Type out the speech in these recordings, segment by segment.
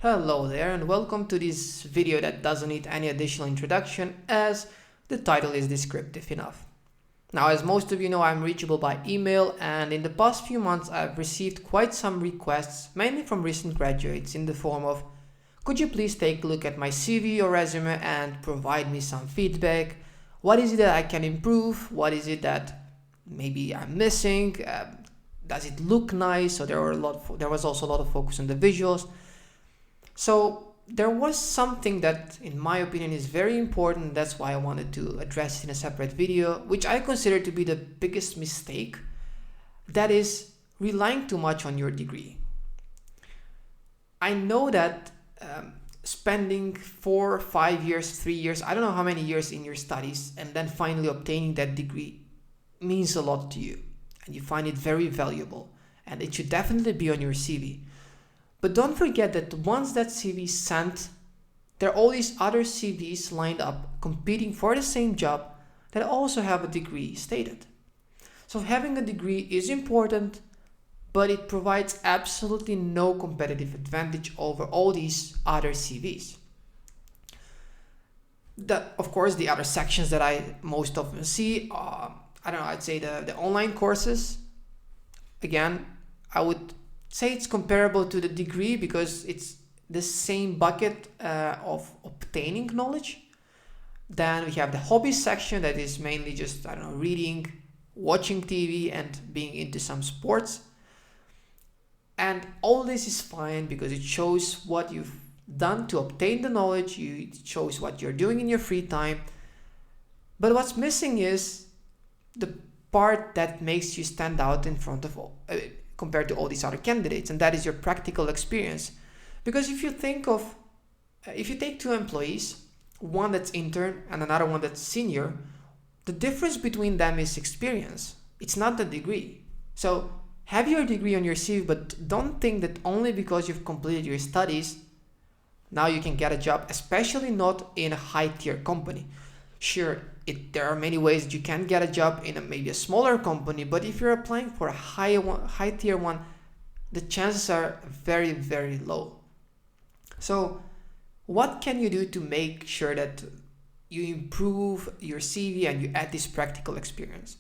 Hello there and welcome to this video that doesn't need any additional introduction as the title is descriptive enough. Now, as most of you know, I'm reachable by email, and in the past few months I've received quite some requests, mainly from recent graduates, in the form of, could you please take a look at my CV or resume and provide me some feedback? What is it that I can improve? What is it that maybe I'm missing? Does it look nice? So there was also a lot of focus on the visuals. So there was something that, in my opinion, is very important. That's why I wanted to address it in a separate video, which I consider to be the biggest mistake. That is relying too much on your degree. I know that spending 4, 5 years, 3 years, I don't know how many years in your studies, and then finally obtaining that degree means a lot to you. And you find it very valuable. And it should definitely be on your CV. But don't forget that once that CV is sent, there are all these other CVs lined up competing for the same job that also have a degree stated. So having a degree is important, but it provides absolutely no competitive advantage over all these other CVs. Of course, the other sections that I most often see, I'd say the online courses. Again, I would say it's comparable to the degree because it's the same bucket of obtaining knowledge. Then we have the hobbies section that is mainly just, reading, watching TV and being into some sports. And all this is fine because it shows what you've done to obtain the knowledge. It shows what you're doing in your free time. But what's missing is the part that makes you stand out in front of compared to all these other candidates, and that is your practical experience. Because if you take two employees, one that's intern and another one that's senior, the difference between them is experience. It's not the degree. So have your degree on your CV, but don't think that only because you've completed your studies, now you can get a job, especially not in a high-tier company. Sure, there are many ways that you can get a job in maybe a smaller company, but if you're applying for a high tier one, the chances are very, very low. So what can you do to make sure that you improve your CV and you add this practical experience?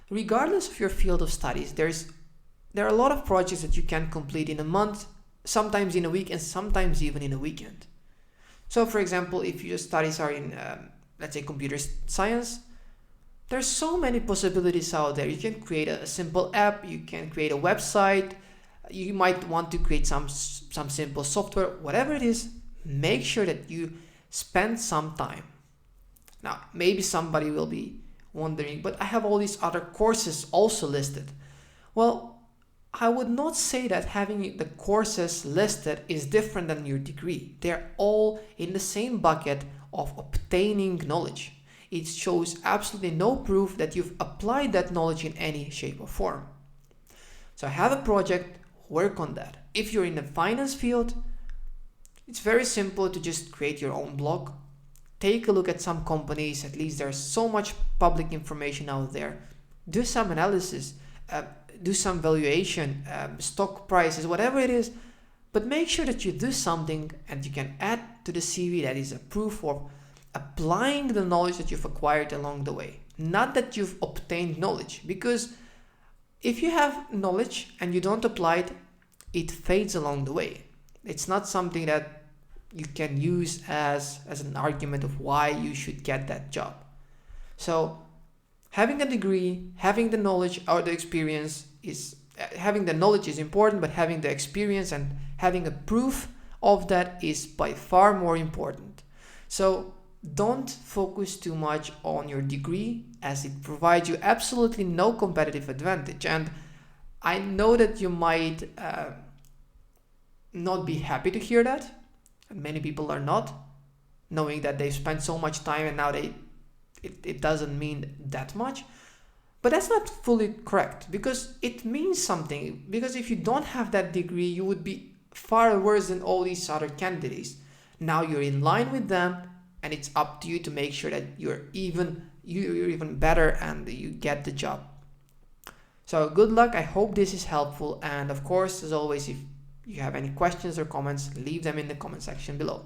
Regardless of your field of studies, there are a lot of projects that you can complete in a month, sometimes in a week, and sometimes even in a weekend. So for example, if your studies are in let's say computer science, there's so many possibilities out there. You can create a simple app, you can create a website, you might want to create some simple software, whatever it is, make sure that you spend some time. Now, maybe somebody will be wondering, but I have all these other courses also listed. Well, I would not say that having the courses listed is different than your degree. They're all in the same bucket of obtaining knowledge. It shows absolutely no proof that you've applied that knowledge in any shape or form. So have a project, work on that. If you're in the finance field, it's very simple to just create your own blog. Take a look at some companies, at least there's so much public information out there. Do some analysis, do some valuation, stock prices, whatever it is, but make sure that you do something and you can add to the CV that is a proof of applying the knowledge that you've acquired along the way. Not that you've obtained knowledge, because if you have knowledge and you don't apply it, it fades along the way. It's not something that you can use as an argument of why you should get that job. So having a degree, having the knowledge or the experience having the knowledge is important, but having the experience and having a proof of that is by far more important. So don't focus too much on your degree, as it provides you absolutely no competitive advantage. And I know that you might not be happy to hear that, and many people are not, knowing that they've spent so much time and now it doesn't mean that much. But that's not fully correct, because it means something. Because if you don't have that degree, you would be far worse than all these other candidates. Now you're in line with them, and it's up to you to make sure that you're even better and you get the job. So good luck. I hope this is helpful. And of course, as always, if you have any questions or comments, leave them in the comment section below.